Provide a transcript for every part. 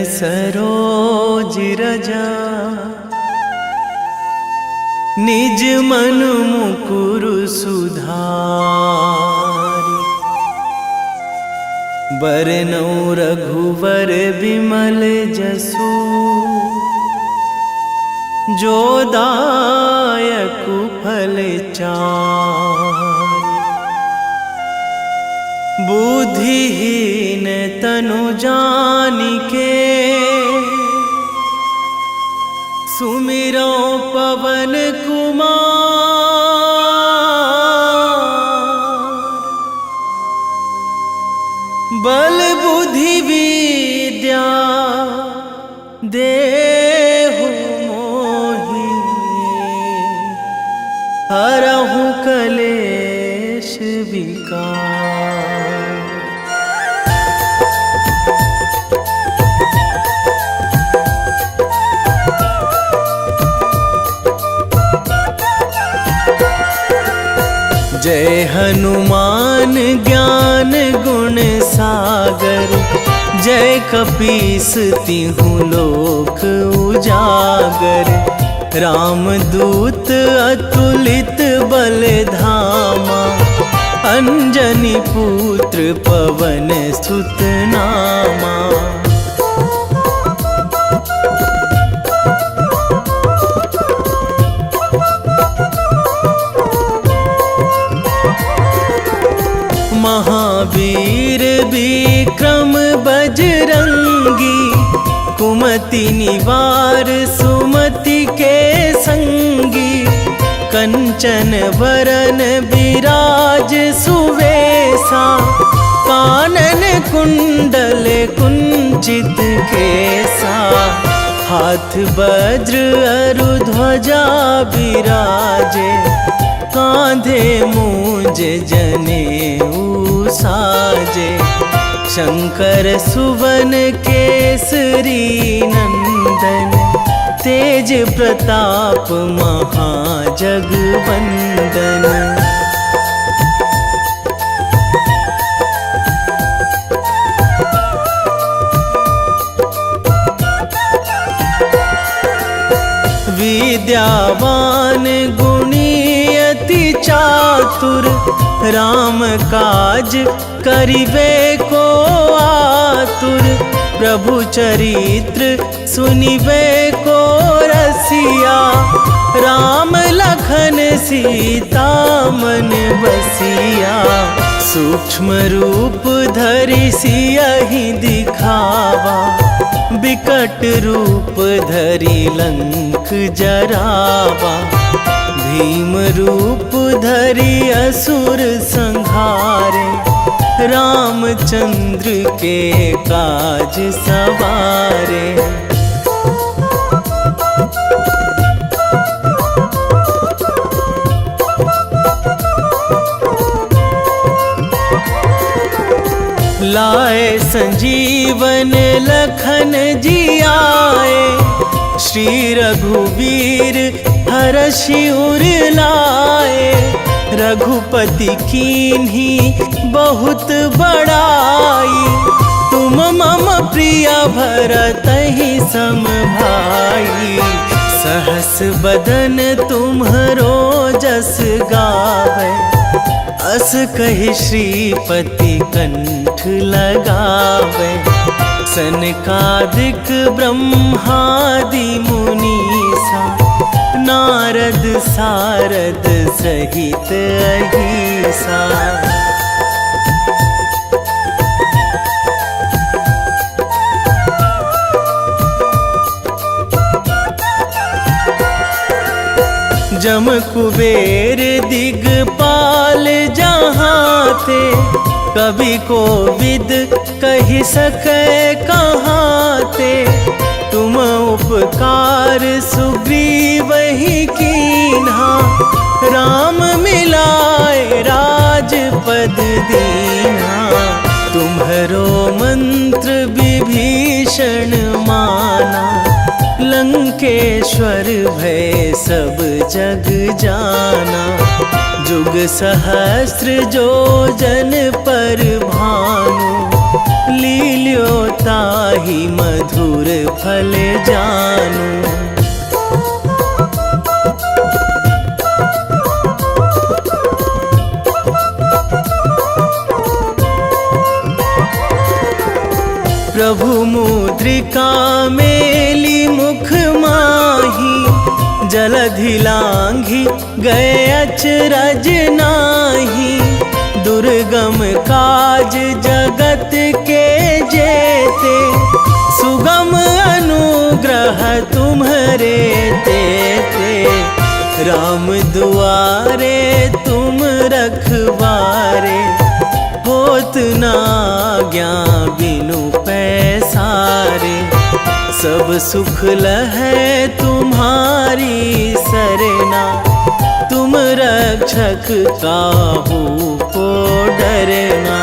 सरोज रजा निज मन मुकुर सुधारि। बरनौ रघुवर बिमल जसु जो दायकु फल चारि। बुद्धिहीन तनु जानिके सुमिरो पवन कुमार। बल बुद्धि विद्या देहु मोहि हरहु कलेश विकार। जय हनुमान ज्ञान गुण सागर। जय कपीस तिहु लोक उजागर। रामदूत अतुलित बल धामा। अंजनी पुत्र पवन सुत नामा। महावीर विक्रम बजरंगी। कुमति निवार सुमति के संगी। कंचन वरन विराज सुवेशा। कानन कुंडल कुंचित केसा। हाथ वज्र अरु ध्वजा विराजे। कांधे मूंज जनेऊ साजे। शंकर सुवन केसरी नंदन। तेज प्रताप महाजगवंदन। विद्यावान गुणी अति चातुर। राम काज करिबे को आतुर। प्रभु चरित्र सुनिबे को रसिया। राम लखन सीता मन बसिया। सूक्ष्म रूप धरि सियहि दिखावा। विकट रूप धरि लंक जरावा। भीम रूप धरि असुर संहारे। रामचंद्र के काज सवारे। लाए संजीवन लखन जियाए। श्री रघुवीर हरषि उर लाए। रघुपति कीन्ही बहुत बड़ाई। तुम मम प्रिय भरतहि सम भाई। सहस बदन तुम्हरो जस गावै। अस कहि श्रीपति कंठ लगावै। सनकादिक ब्रह्मादि मुनीसा। नारद सारद सहित अहिसा। जम कुबेर दिगपाल जहाँ थे। कवि कोविद कहि सकै कहाँ ते। तुम उपकार सुग्रीवहि कीन्हा। राम मिलाए राजपद दीन्हा। तुम्हरो मंत्र विभीषण माना। लंकेश्वर भय सब जग जाना। जुग सहस्र जो जन पर भानु। लील्यो ताहि मधुर फल जानू। प्रभु मुद्रिका मेली मुख माही, जलधि लांघी गए अचरज नाही। दुर्गम काज जगत के जेते, सुगम अनुग्रह तुम्हरे तेते। राम दुआरे तुम रखवारे, होत ना आज्ञा बिनु पैसारे। सब सुख लहै तुम्हारी सरना, तुम रक्षक काहू को डरना।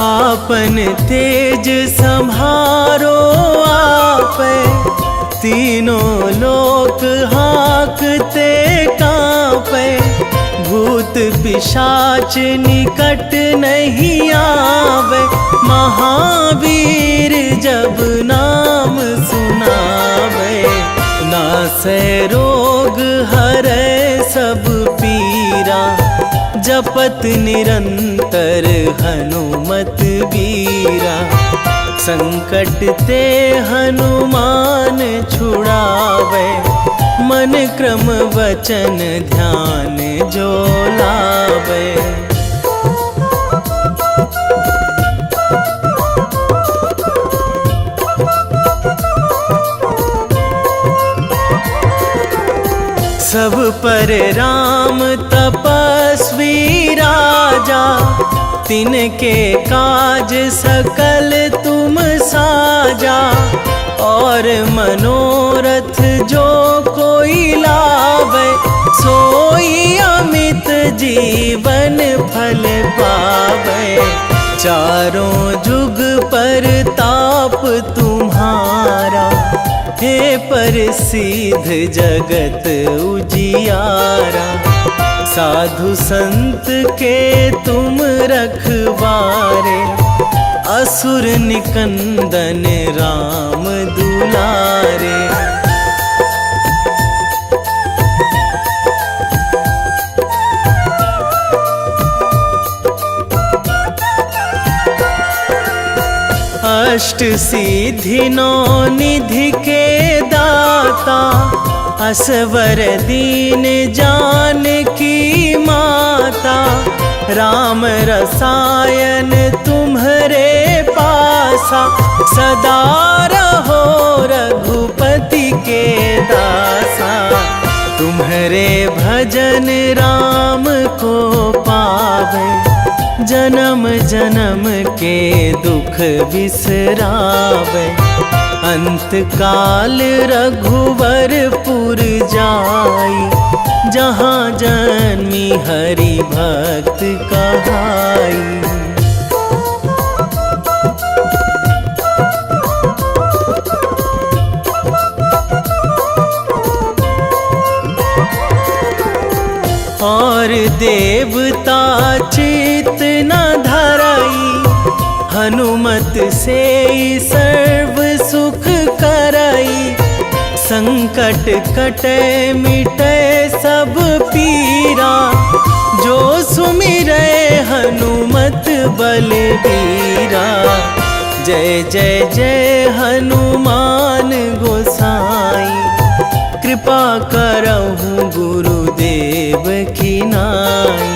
आपन तेज संभारो आपै, तीनों लोक हाकते कांपै। भूत पिशाच निकट नहीं आवे, महावीर जब नाम सुनावे। नासै रोग हरै सब पीरा, जपत निरंतर हनुमत बीरा। संकट ते हनुमान छुड़ावे, मन क्रम वचन ध्यान जो लावे। सब पर राम तपस्वी राजा, तिनके काज सकल तुम साजा। और मनोरथ जो कोई लावे, सोई अमित जीवन फल पावे। चारों जुग पर ताप तुम्हारा, हे प्रसिद्ध जगत उजियारा। साधु संत के तुम रखवारे, असुर निकंदन राम दुलारे। अष्ट सिद्धि नौ निधि के दाता, असवर दीन जानकी माता। राम रसायन तुम्हरे पासा, सदा रहो रघुपति के दासा। तुम्हरे भजन राम को पावे, जन्म जन्म के दुख बिसरावे। अंत काल रघुवरपुर जाई, जहाँ जन्मी हरि भक्त कहाई। और देवता चित न धराई, हनुमत से सर्व सुख कराई। संकट कटे मिटे सब पीरा, जो सुमिरै हनुमत बलबीरा। जय जय जय हनुमान गोसाई, कृपा करहु गुरुदेव की नाई।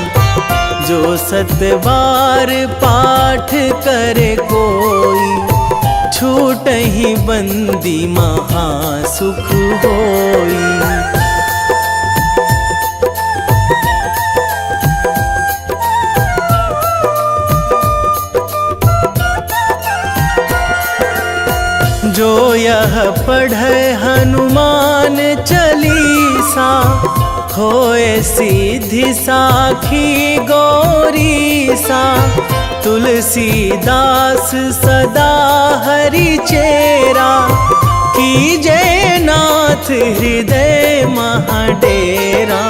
जो सतबार पाठ करे कोई, छूटहि बंदी महासुख होई। जो यह पढ़े हनुमान चालीसा, होए सीधी साखी गौरीसा। तुलसीदास सदा हरि चेरा, कीजे नाथ हृदय महाडेरा,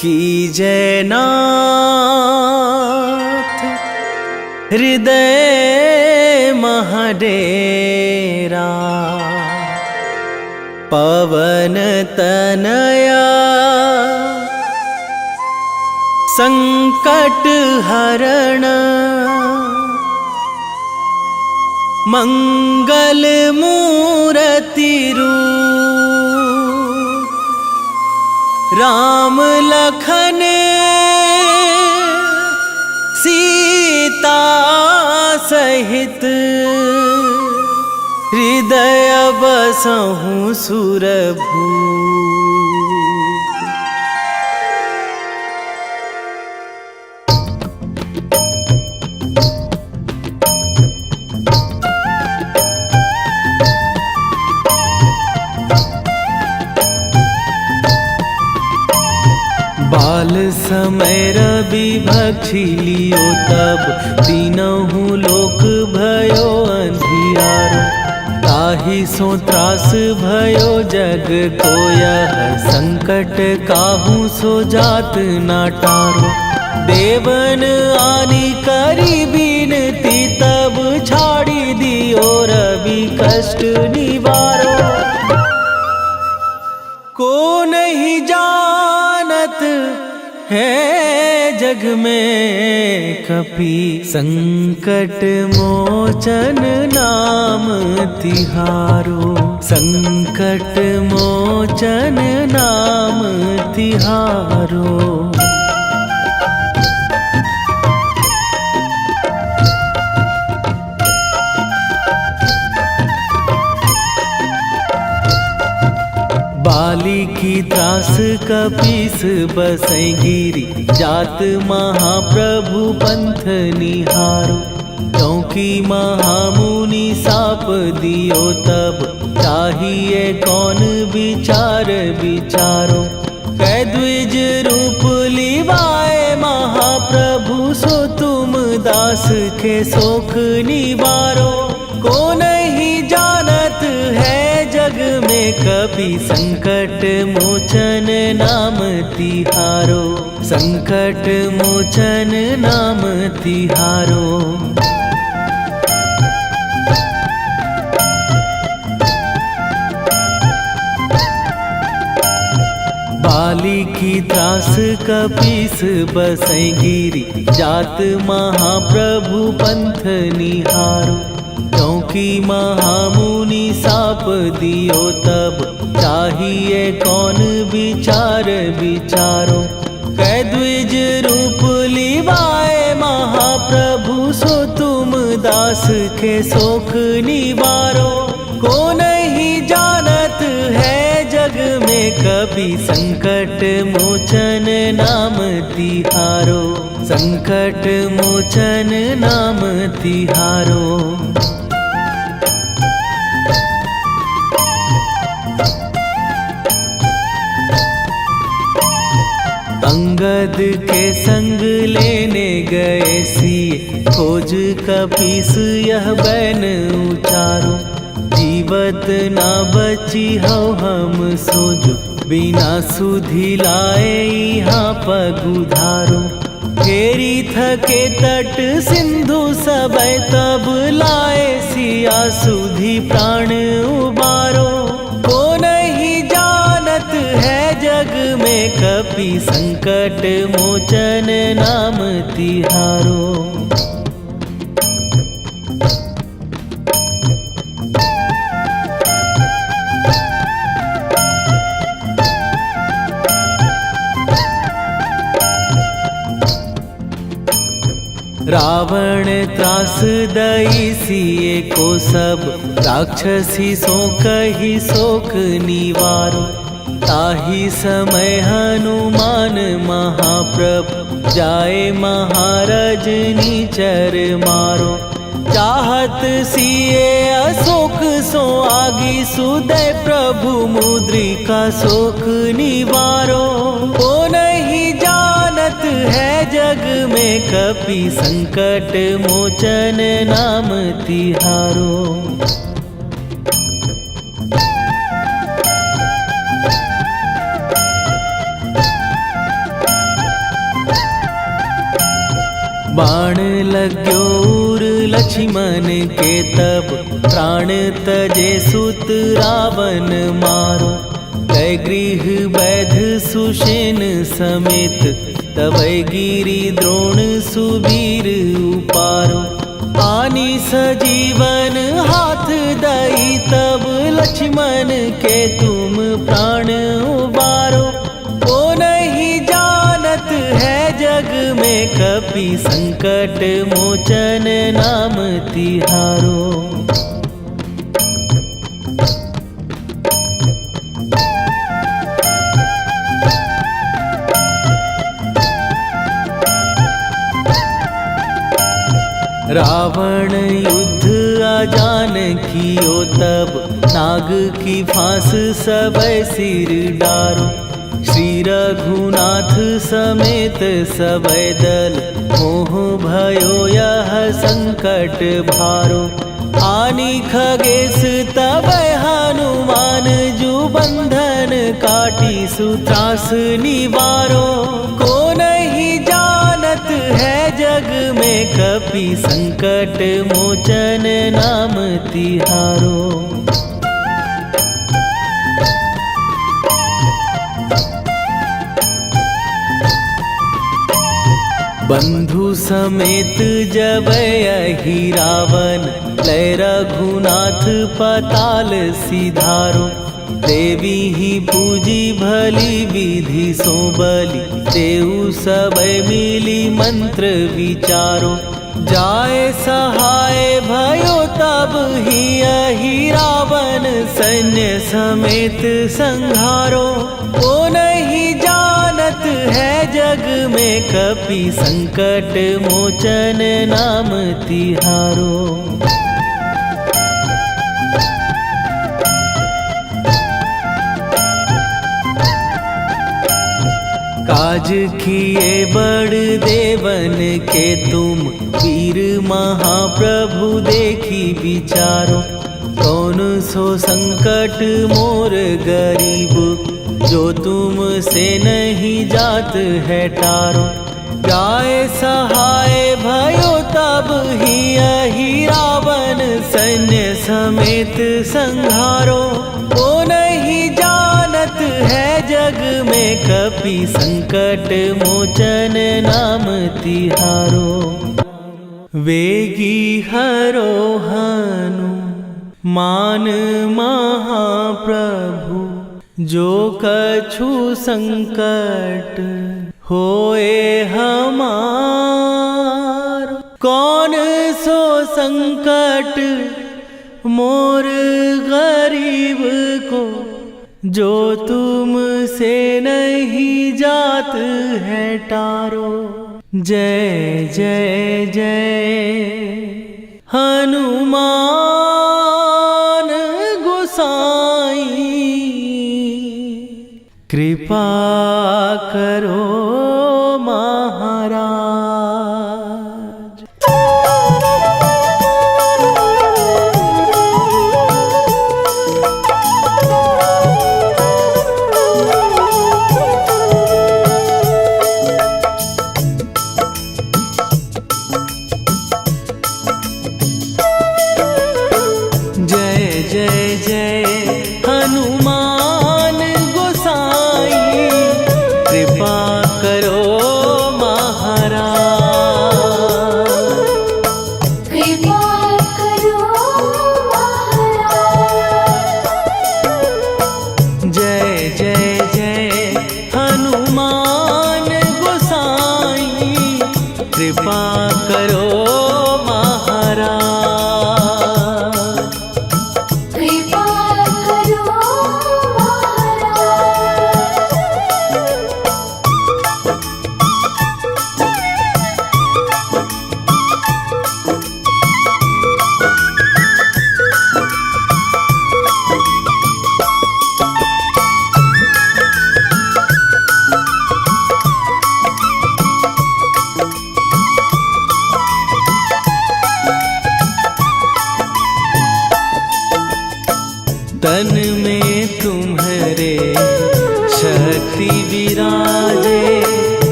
कीजे नाथ हृदय महाडेरा। पवन तनया संकट हरण, मंगल मूर्ति रूप, राम लखन सीता सहित, हृदय बसहु सुरभूप। बाल समय रवि भक्षी लियो तब, तीनहु लोक भयो अंधियारो। ताहि सो त्रास भयो जग को यह, संकट काहू सो जात ना टारो। देवन आनी करी बिनती तब, छाड़ी दियो रवि कष्ट निवारो। को नहीं जानत है जग में कपि, संकट मोचन नाम तिहारो। संकट मोचन नाम तिहारो। बाली की त्रास कपीस बसै गिरी, जात महाप्रभु पंथ निहारो। क्योंकि महामुनि साप दियो तब, चाहिए कौन विचार विचारो। कै द्विज रूप लिवाए महाप्रभु, सो तुम दास के शोक निवारो। को नहीं जानत है जग में कपि, संकट मोचन नाम तिहारो। संकट मोचन नाम तिहारो। बाली की त्रास कपीस बसै गिरी, जात महाप्रभु पंथ निहारो। क्योंकि महामुनि साप दियो तब, चाहिए कौन विचार विचारो। कै द्विज रूप लिवाए महाप्रभु, सो तुम दास के शोक निवारो। को नहीं जानत है जग में कपि, संकट मोचन नाम तिहारो। संकट मोचन नाम तिहारो। अंगद के संग लेने गए सिए, खोज कपीस यह बैन उचारो। जीवत ना बची हो हम सोजो, बिना सुधि लाए यहाँ पगुधारो। फेरी थके तट सिंधु सबय, तब लाए सिया सुधि प्राण उबारो। को नहीं जानत है जग में कपि, संकट मोचन नाम तिहारो। रावण त्रास दई सिए को सब, राक्षसी सो कही शोक निवारो। ताहि समय हनुमान महाप्रभु, जाए महाराज नीचर मारो। चाहत सिए अशोक सो आगी, सुदय प्रभु मुद्रिका शोक निवारो। को नहीं जानत है जग में कपि संकट मोचन नाम तिहारो। बाण लाग्यो उर लक्ष्मण के तब प्राण तजे सुत रावण मारो। कै गृह वैध सुषेण समेत तबै गिरि द्रोण सुबीर उपारो। आनी सजीवन हाथ दई तब लक्ष्मण के तुम प्राण उबारो। ओ नहीं जानत है जग में कपि संकट मोचन नाम तिहारो। रावण युद्ध आजान कियो तब नाग की फांस सबै सिर डारो। श्री रघुनाथ समेत सबै दल मोह भयो यह संकट भारो। आनी खगेश तबै हनुमान जु बंधन काटी सुत्रास निवारो। को नहीं जानत है जग में कपि संकट मोचन नाम तिहारो। बंधु समेत जबै अहि रावण लय रघुनाथ पताल सिधारो। देवी ही पूजी भली विधि सो बलि तेउ सबै मिली मंत्र विचारो। जाय सहाय भयो तब ही अहि रावण सैन्य समेत संहारो। ओ नहीं जानत है जग में कपि संकट मोचन नाम तिहारो। काज किए बड़ देवन के तुम वीर महाप्रभु देखी विचारो। कौन सो संकट मोर गरीब जो तुम से नहीं जात है टारो। जाय सहाय भयो तब ही अहि रावण सैन्य समेत संहारो। ओ नहीं जानत है जग में कपि संकट मोचन नाम तिहारो। वेगी हरो हनु मान महाप्रभु जो कछु संकट होए हमार। कौन सो संकट मोर गरीब को जो तुम से नहीं जात है टारो। जय जय जय हनुमान गोसाई कृपा करो महाराज। कृपा कर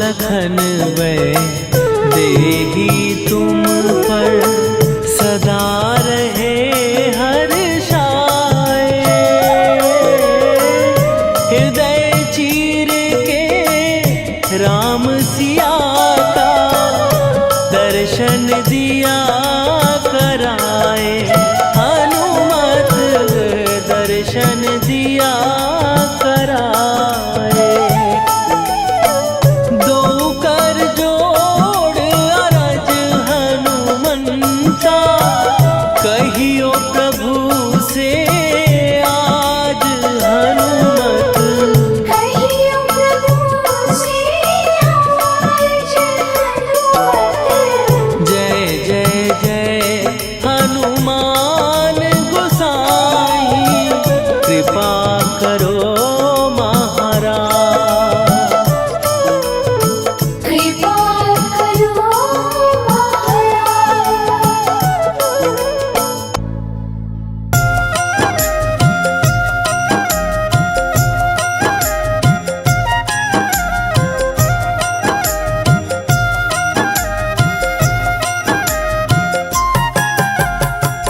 लखन वै देही तुम पर सदा रहे हर्षाए। हृदय चीर के राम सिया का दर्शन दिया कराए। हनुमत दर्शन दिया कराए। दो कर जोड़ अरज हनुमंता कहियो प्रभु से आज हनुमत। कहियो प्रभु से आज हनुमत। जय जय जय हनुमान गोसाई कृपा करो महाराज। कृपा करो महाराज।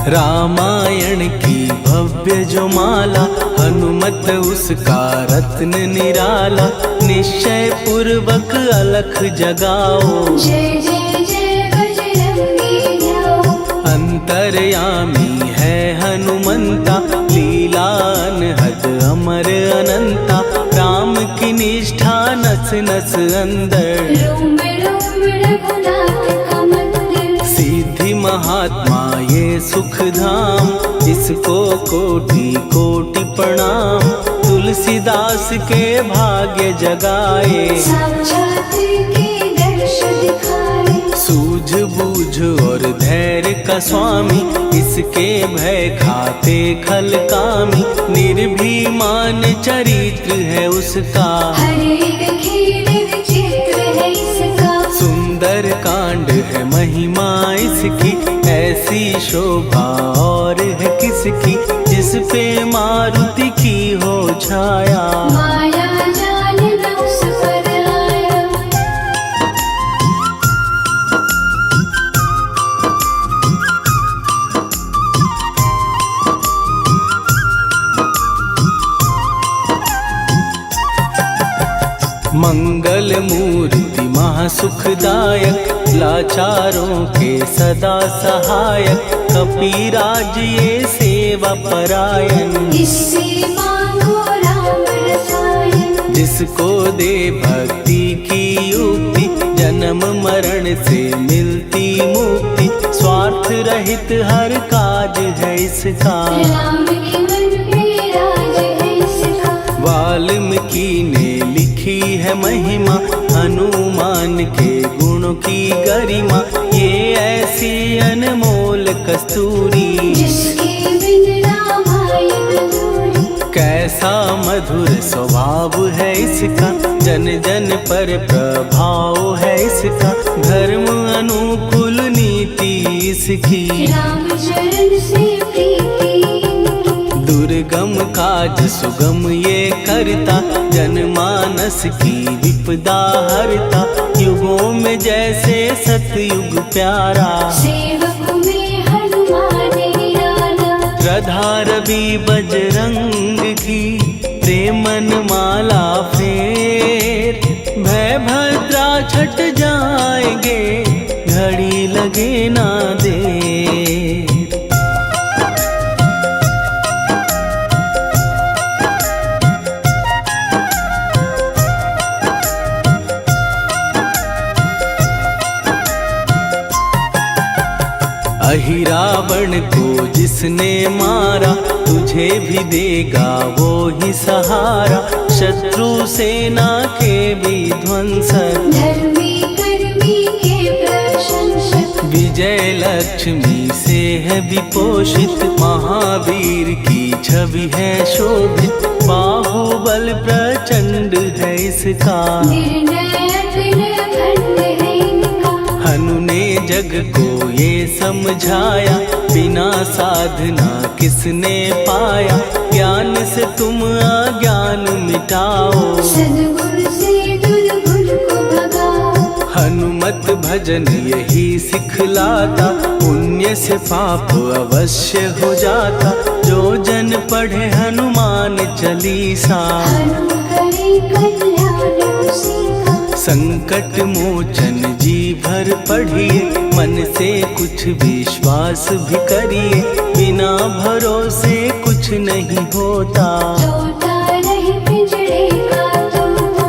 रामायण की भव्य जो माला हनुमत उसका रत्न निराला। निश्चय पूर्वक अलख जगाओ जय जय जय बजरंगी जाओ। अंतर्यामी है हनुमंता लीला अनहद अमर अनंता। राम की निष्ठा नस नस अंदर रोम रोम रघुनाथ का मंदिर। सिद्धि महात्मा ये सुख धाम इसको कोटि कोटि प्रणाम। तुलसीदास के भाग्य जगाए साक्षात के दर्श दिखाए। सूझ बूझ और धैर्य का स्वामी इसके भय खाते खल कामी। निर्भीमान चरित्र है उसका हर एक खेल विचित्र है इसका। सुंदर कांड है महिमा इसकी ऐसी शोभा और है किसकी। जिस पे मारुति की हो छाया माया जाल न उस पर आया। मंगल मूर्ति महासुखदायक लाचारों के सदा सहायक। कपीराज ये सेवा परायण इससे मांगो राम रसायन। जिसको दे भक्ति की युक्ति जन्म मरण से मिलती मुक्ति। स्वार्थ रहित हर काज है इसका राम के मन पे राज है इसका। वाल्मीकि ने लिखी है महिमा हनुमान के गुणों की गरिमा। ये ऐसी अनमोल कस्तूरी जिसके बिन रामायण अधूरी। कैसा मधुर स्वभाव है इसका जन जन पर प्रभाव है इसका। धर्म अनुकूल नीति इसकी राम चरण से प्रीति। दुर्गम काज सुगम ये करता जनमानस की विपदा हरता। युगों में जैसे सतयुग प्यारा सेवक में हनुमान निराला। श्रद्धा रवि बजरंग की प्रेमन माला फेर। भय भद्रा छट जाएंगे घड़ी लगे ना देर। अहिरावण को जिसने मारा तुझे भी देगा वो ही सहारा। शत्रु सेना के विध्वंसक धर्मी कर्मी के प्रशंसक। विजय लक्ष्मी से है विपोषित। महावीर की छवि है शोभित। बाहुबल प्रचंड है इसका निर्णय अखंड है इनका। हनु ने जग को ये समझाया बिना साधना किसने पाया। ज्ञान से तुम अज्ञान मिटाओ सद्गुण से दुर्गुण को भगाओ। हनुमत भजन यही सिखलाता, पुण्य से पाप अवश्य हो जाता। जो जन पढ़े हनुमान चालीसा, हनुम करे कल्याण उसी का। संकट मोचन जी भर पढ़िए, मन से कुछ विश्वास भी करिए। बिना भरोसे कुछ नहीं होता, तोता रहे पिंजरे का तोता।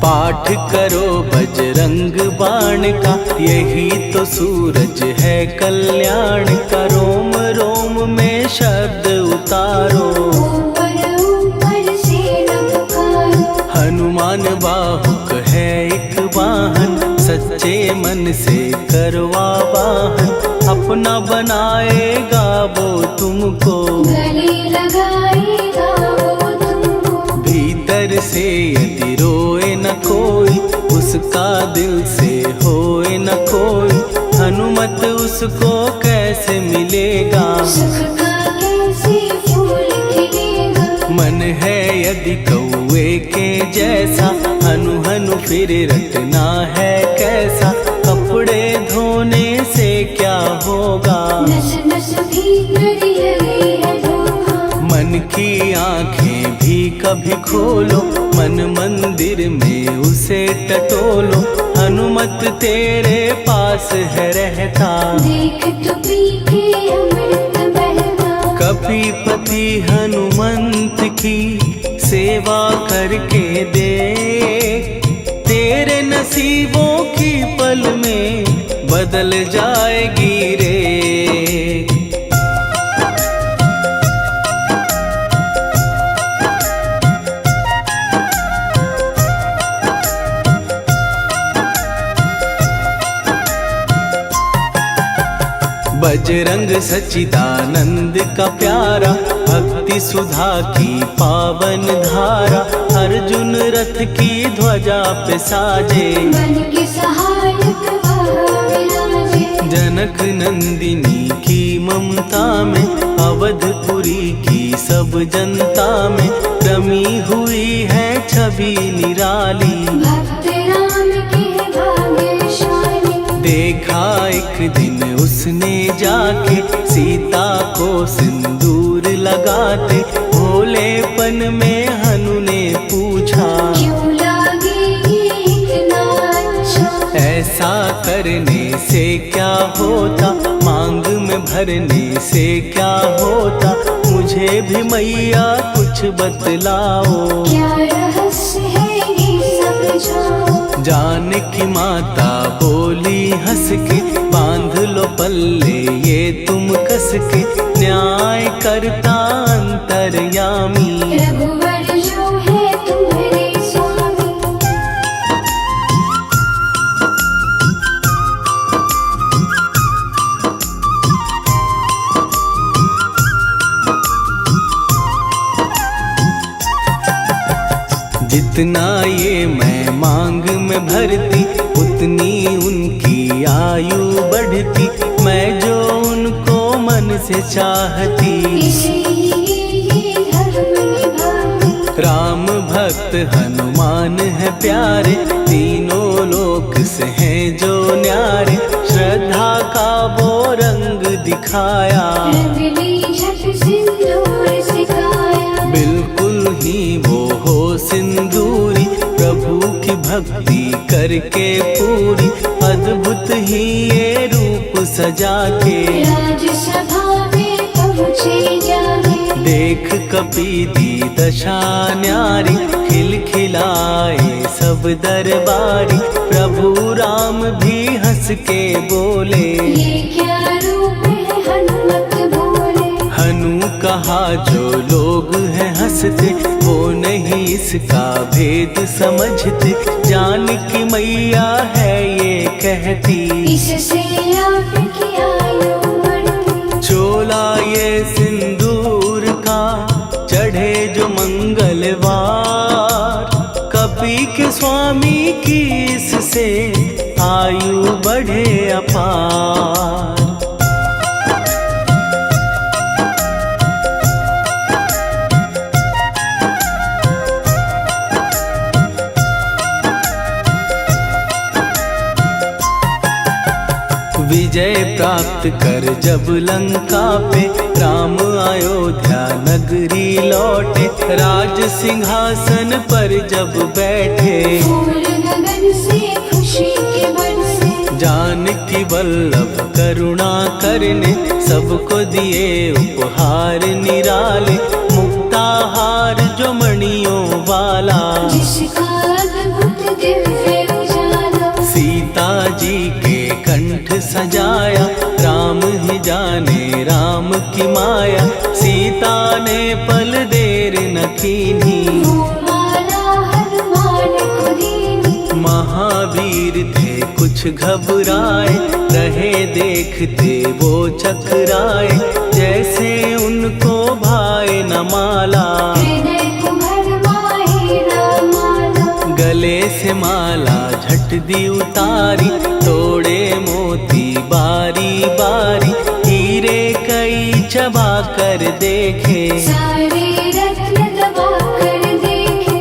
पाठ करो बजरंग बाण का, यही तो सूरज है कल्याण का। रोम रोम में शब्द उतारो, ऊपर ऊपर से न पुकारो। हनुमान बाहुक है एक वाहन, सच्चे मन से करवा वाहन। अपना बनाएगा वो तुमको, गले लगाएगा वो तुमको। भीतर से यदि रोए न कोई, उसका दिल से होए न कोई। हनुमत उसको कैसे मिलेगा, सुख का कैसे फूल खिलेगा। मन है यदि कौए के जैसा, हनु हनु फिर रटना है कैसा। कपड़े धोने से क्या होगा, नस नस भीतर लगी है धोखा। मन की आंखें भी कभी खोलो, मन मंदिर में उसे टटोलो। हनुमत तेरे पास है रहता, देख तो पी के अमृत बहता। कपीपति हनुमंत की सेवा करके दे, तेरे नसीबों की पल में बदल जाएगी रे। बजरंग सच्चिदानंद का प्यारा, भक्ति सुधा की पावन धारा। अर्जुन रथ की ध्वजा पे साजे, मन के सहायक वह विराजे। जनक नंदिनी की ममता में, अवधपुरी की सब जनता में रमी हुई है छवि निराली। भक्त राम के भाग्यशाली, देखा एक दिन उसने जाके सीता को सिंदूर लगाते। भोलेपन में हनु ने पूछा, क्यों लागे ये इतना अच्छा। ऐसा करने से क्या होता, मांग में भरने से क्या होता। मुझे भी मैया कुछ बतलाओ, क्या रहस्य है ये समझाओ। जानकी माता बोली हंस के, बांध लो पल्ले ये तुम कस के। न्याय करता अंतर्यामी, रघुवर जो है तुम्हारे स्वामी। जितना ये मैं मांग में भरती, उतनी उनकी आयु बढ़ती। मैं जो उनको मन से चाहती, इसलिए ये धर्म निभाती। राम भक्त हनुमान है प्यारे, तीनों लोक से हैं जो न्यारे। श्रद्धा का वो रंग दिखाया, रंगली झट सिंदूर सिखाया। बिल्कुल ही वो हो सिंदूरी, प्रभु की भक्ति करके पूरी। अद्भुत ही ये रूप सजा के, राजसभा में पहुँचे जाके। देख कपीदी दशा न्यारी, खिलखिलाए सब दरबारी। प्रभु राम भी हंस के बोले, ये क्या रूप है हनुमत बोले। हनु कहा जो लोग हैं हंसते, वो नहीं इसका भेद समझते। जानकी मैया है ये कहती, इससे आपकी आयु बढ़ती। चोला ये सिंदूर का चढ़े जो मंगलवार। कपी के स्वामी की इससे आयु बढ़े अपार। विजय प्राप्त कर जब लंका पे राम अयोध्या नगरी लौटे, राज सिंहासन पर जब बैठे, फूल गगन से खुशी के बरसे, जानकी वल्लभ करुणा करने सबको दिए उपहार निराले, मुक्ताहार जो मणियों वाला, जिसका अद्भुत दिव्य उजाला, सीता जी के कंठ सजाया, राम ही जाने राम की माया, सीता ने पल देर न कीन्ही, वो माला हनुमान को दीनी। महावीर थे कुछ घबराए, रहे देखते वो चकराए, जैसे उनको भाए न माला, हृदय को भरमाए न माला, गले से माला झट दी उतारी, तोड़े मोती बारी बारी, हीरे कई चबा कर देखे, सारे रत्न दबा कर देखे।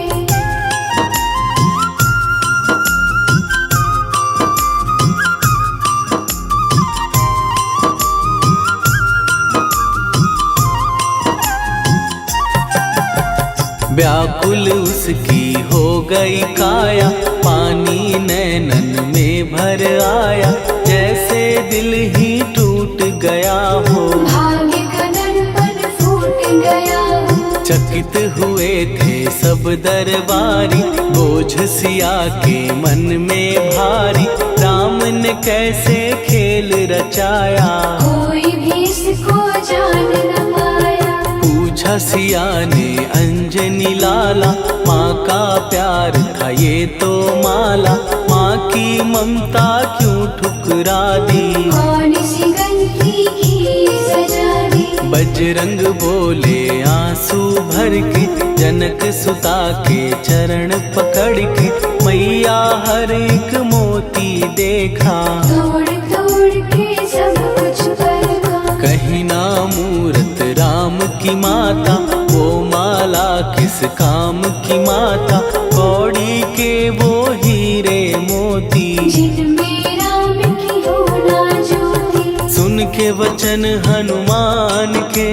व्याकुल उसकी हो गई काया, पानी नैनन में भर आया, जैसे दिल ही टूट गया हो, भाग्य का दर्पण फूट गया हो, चकित हुए थे सब दरबारी, बोझ सिया के मन में भारी, राम ने कैसे खेल रचाया, कोई भी इसको जान न पाया। पूछा सिया ने अंजनी लाला, माँ का प्यार था ये तो माला, माँ की ममता क्यों ठुकरा दी, कौन सी गलती की सजा दी। बजरंग बोले आंसू भर के, जनक सुता के चरण पकड़ के, मैया हर एक मोती देखा, तोड़ तोड़ के सब कुछ परखा। कहीं ना मूरत राम की माता, वो माला किस काम की माता, कौड़ी के वो हीरे मोती, जिनमें राम की हो ना ज्योति। सुन के वचन हनुमान के,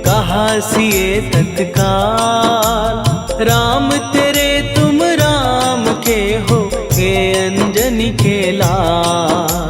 कहा सिए तत्काल, राम तेरे तुम राम के हो, के अंजनी के लाल।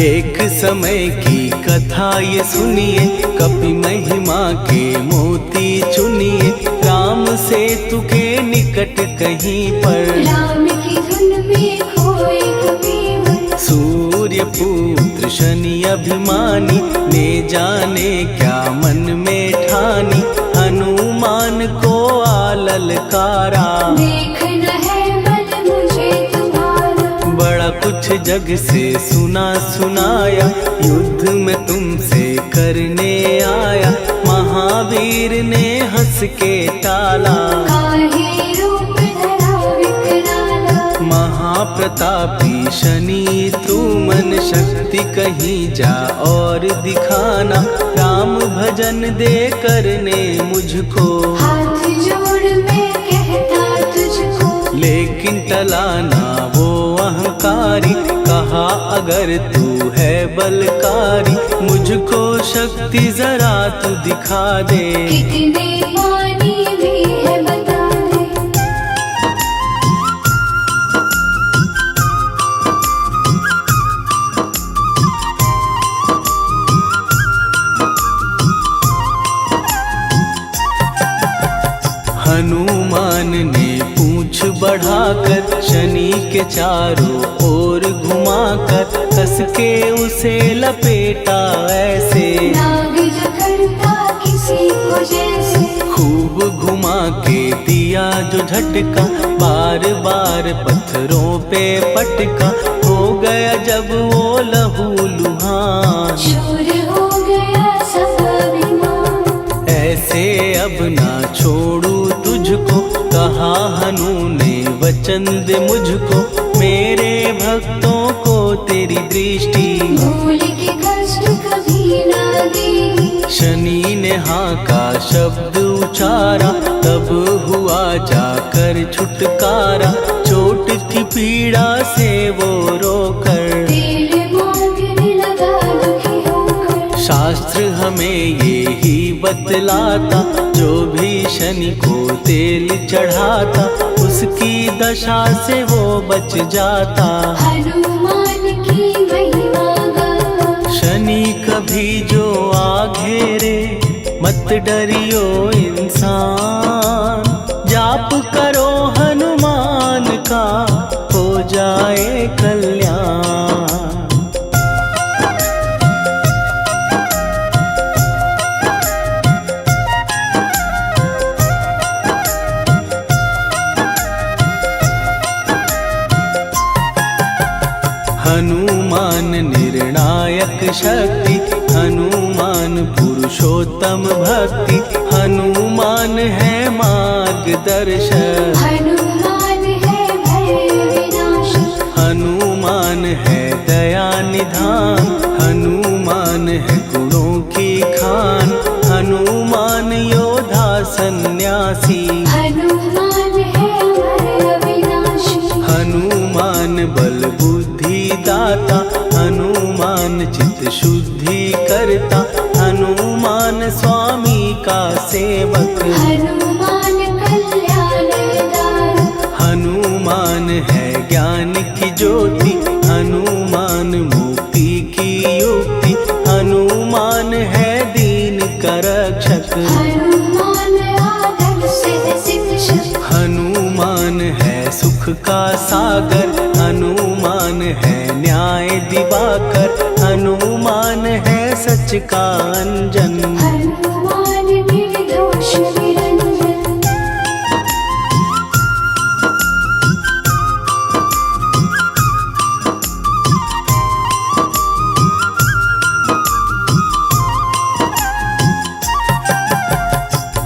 एक समय की कथा ये सुनिए, कपि महिमा के मोती चुनिए, राम सेतु के निकट कहीं पर, राम की धुन में खोए कबीर। सूर्य पुत्र शनि अभिमानी, ने जाने क्या मन में ठानी, हनुमान को आललकारा, देखना है बल मुझे तुम्हारा। बड़ा कुछ जग से सुना सुनाया, युद्ध में तुमसे करने आया, महावीर ने हंस के टाला, काहे रूप धरा विकराला। महाप्रतापी शनि तू मन शक्ति कहीं जा और दिखाना, राम भजन दे करने मुझको, हाथ जोड़ मैं कहता तुझको। लेकिन टलाना वो अहंकारी, कहा अगर तू है बलकारी, मुझको शक्ति जरा तू दिखा दे, कितने पानी भी है बता दे। हनुमान ने पूंछ बढ़ाकर, शनि के चारों ओर घुमाकर, कस के उसे लपेटा ऐसे, नाग जो करता किसी को जैसे। खूब घुमा के दिया जो झटका, बार बार पत्थरों पे पटका, हो गया जब वो लहू लुहान, चूर हो गया सब अभिमान। ऐसे अब ना छोड़ू तुझको, कहा हनु ने वचन दे मुझको। मेरे भक्तों को तेरी दृष्टि, भूल के कष्ट कभी ना देगी। शनि ने हाँ का शब्द उचारा, तब हुआ जाकर छुटकारा। चोट की पीड़ा से वो रोकर, तेल मांगने लगा दुखी होकर। शास्त्र हमें ये ही बतलाता, जो भी शनि को तेल चढ़ाता, उसकी दशा से वो बच जाता। हनुमान की महिमा गाता। शनि कभी जो आ घेरे, मत डरियो इंसान। जाप करो हनुमान का, हो जाए कल्याण। हनुमान निर्णायक शक्ति, हनुमान पुरुषोत्तम भक्ति। हनुमान है मार्गदर्शक, हनुमान है भय विनाशक। हनुमान है दया निधान। हनुमान है गुणों की खान, हनुमान योद्धा सन्यासी। हनुमान है भय विनाशी। हनुमान बल बुद्धि दाता, हनुमान चित्त शुद्धि करता। हनुमान स्वामी का सेवक, हनुमान कल्याणदायक। हनुमान है ज्ञान की ज्योति। हनुमान मुक्ति की युक्ति, हनुमान है दीन का रक्षक। हनुमान आदर से शिक्षक। हनुमान है सुख का सागर, हनुमान है न्याय दिवाकर। हनुमान है सच का अंजन, हनुमान निर्दोष निरंजन।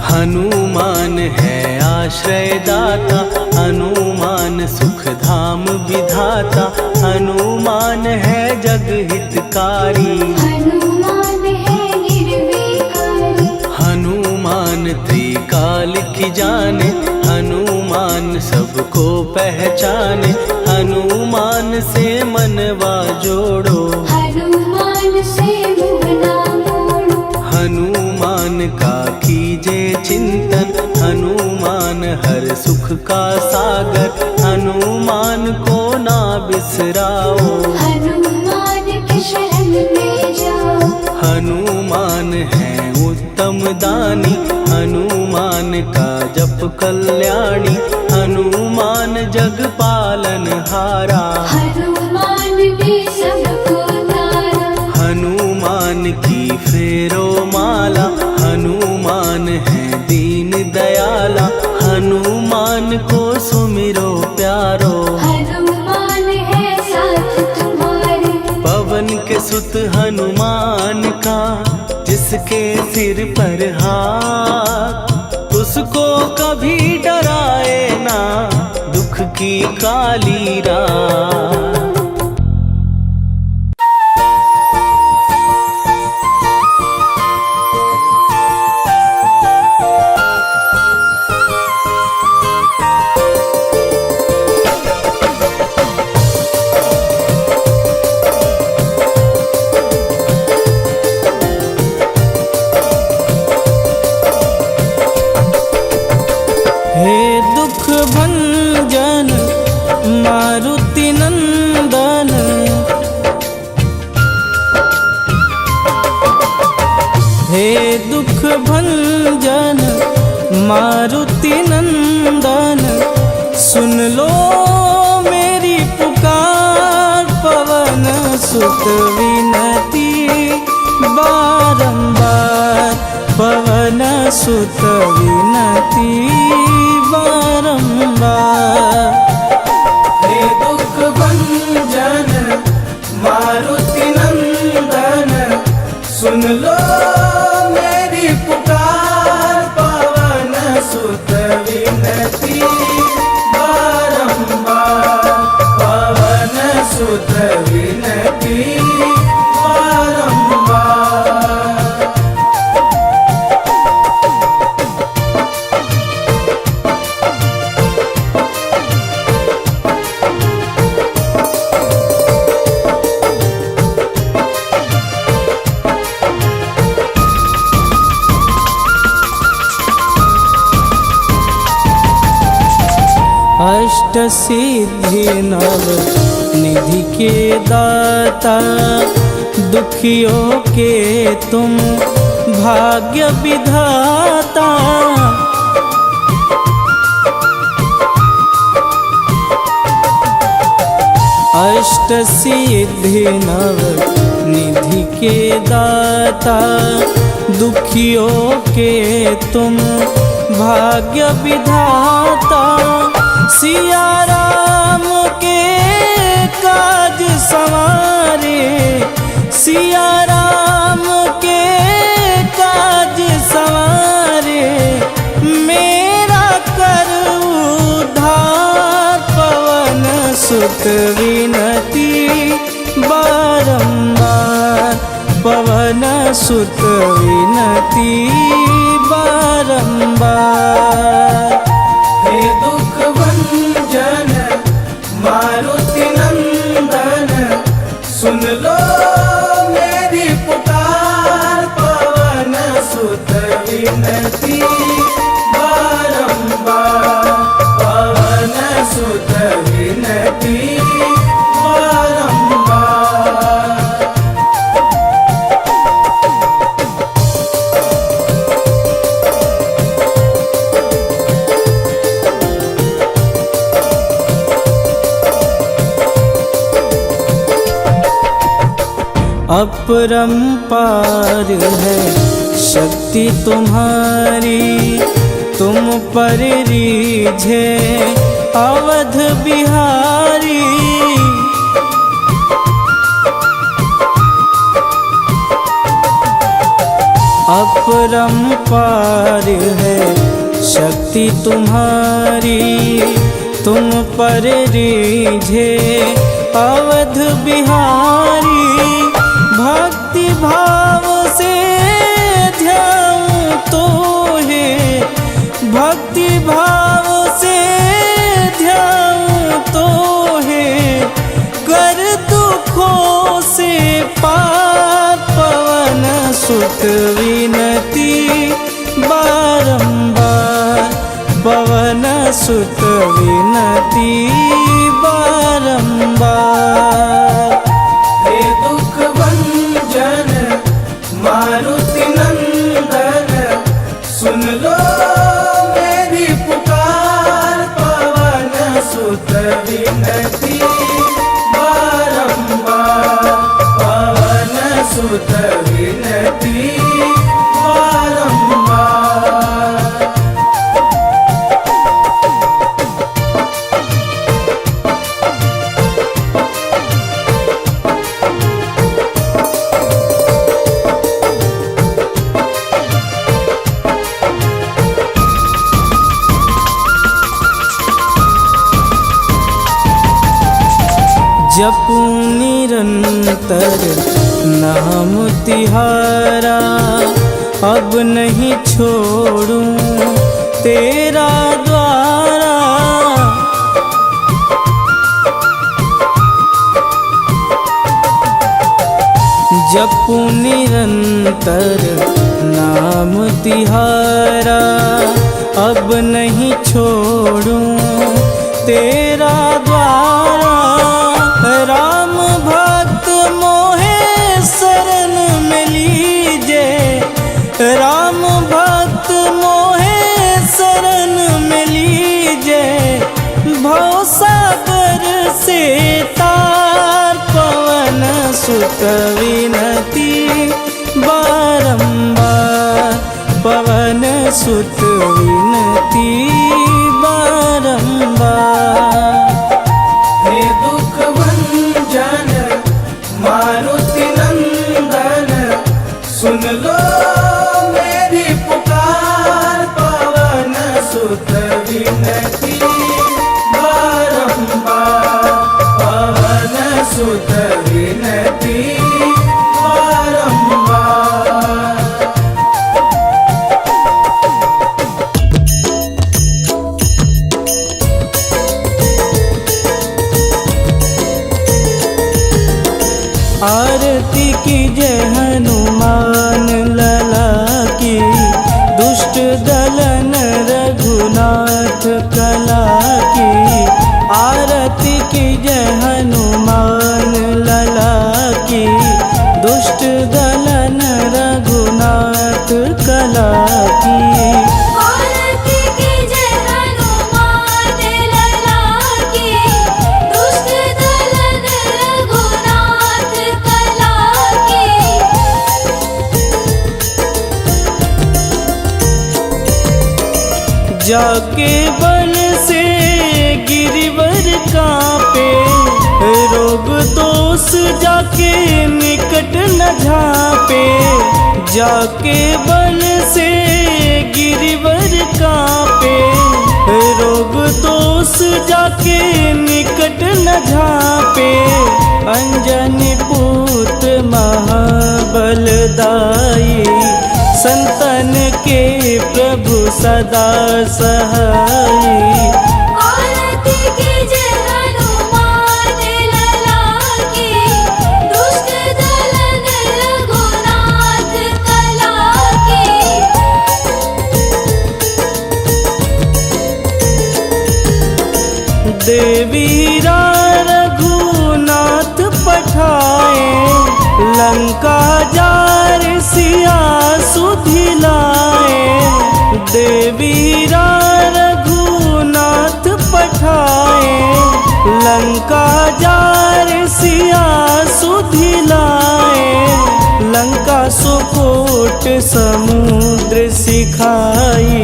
हनुमान है आश्रय दाता, हनुमान सुख धाम विधाता। हनुमान है जग हितकारी, हनुमान है निर्विकारी। हनुमान त्रिकाल की जाने। हनुमान सबको पहचाने, हनुमान से मनवा जोड़ो। हनुमान से मुँह ना मोड़ो। हनुमान का कीजे चिंतन, हनुमान हर सुख का सागर। हनुमान को ना बिसराओ, हनुमान के शरण में जाओ। हनुमान है उत्तम दानी, हनुमान का जप कल्याणी। हनुमान जग पालन हारा, हनुमान ने सबको तारा। हनुमान की फेरो माला। हनुमान है दीन दयाला, हनुमान को सुमिरो प्यारो। हनुमान है साथ तुम्हारे। पवन के सुत हनुमान का, जिसके सिर पर हाथ, उसको कभी डराए ना दुख की काली रात। हे दुख भंजन मारुति नंदन, हे दुख भंजन मारुति नंदन। सुन लो मेरी पुकार, पवन सुत विनती बारंबार। पवन सुत विनती बारंबार। हे दुख भंजन सुत विनती बारंबार, पवन सुत विनती बारंबार। अष्ट सिद्धि नव निधि के दाता, दुखियों के तुम भाग्य विधाता। अष्ट सिद्धि नव निधि के दाता, दुखियों के तुम भाग्य विधाता। सिया राम के काज संवारे, सिया राम के काज संवारे, मेरा कर उद्धार। पवन सुत विनती बारंबार, पवन सुत विनती बारंबार। हे दुख भंजन मारुति नंदन, सुन लो मेरी पुकार। पवन सुत विनती बारंबार, पवन सुत विनती बारंबार। अपरंपार है शक्ति तुम्हारी, तुम पर रीझे अवध बिहारी। अपरंपार है शक्ति तुम्हारी, तुम पर रीझे अवध बिहारी। भक्ति भाव से ध्याऊं तो है, भक्ति भाव से ध्याऊं तो है, कर दुखों से पार। पवन सुत विनती बारंबार, पवन सुत विनती बारंबार। हे दुख भंजन मारुति नंदन, सुन लो मेरी पुकार। पवन सुत विनती बारंबार, पवन सुत विनती बारंबार। जपूं निरंतर नाम तिहारा, अब नहीं छोड़ूं तेरा द्वारा। जपूं निरंतर नाम तिहारा, अब नहीं छोड़ूं तेरा द्वारा। राम भक्त मोहे शरण में लीजे, राम भक्त मोहे शरण में लीजे। भवसागर से तार, पवन सुत विनती बारंबार, पवन सुत विनती बारंबार। हे दुख भंजन मारुति नंदन, सुन लो मेरी पुकार। पवन दलन रघुनाथ कला की, आरती की जय हनुमान लला की। दुष्ट दलन रघुनाथ कला की, आरती की जय हनुमान लला की। दुष्ट दलन रघुनाथ कला की। जाके बल से गिरिवर कांपे, रोग दोष जाके निकट न झांपे। जाके बल से गिरिवर कांपे, रोग दोष जाके निकट न झांपे। अंजनी पूत महाबलदाई, संतन के प्रभु सदा सहाई। आरती की जय हनुमान लला की। दुष्ट दलन रघुनाथ कला की। देवीरा रघुनाथ पठाए, लंका जार सिया सुधिलाए। देवीरा रघुनाथ पठाए, लंका जार सिया सुधिलाए। लंका सुकोट समुद्र सिखाई,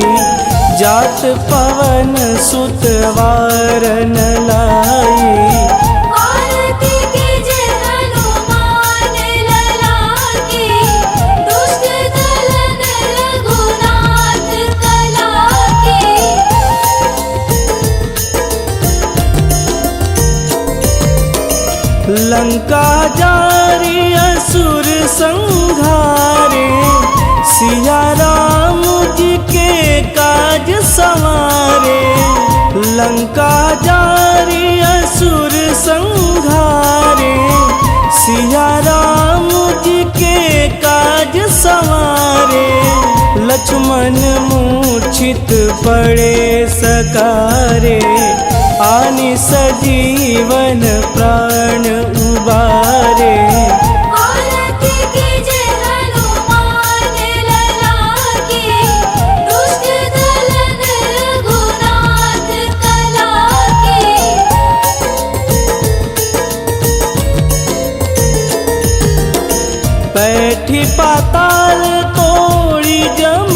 जात पवन सुत वारन लाई। आरती की जय हनुमान लला की। दुष्ट दलन रघुनाथ कला की। लंका जारी असुर संहारे, सिया राम जी के काज संवारे। लंका जारी असुर संहारे, सिया राम जी के काज संवारे। लक्ष्मण मूर्छित पड़े सकारे, आनि सजीवन प्राण उबारे। आरती की जय हनुमान लला की। दुष्ट दलन रघुनाथ कला की। बैठी पाताल तोड़ी जम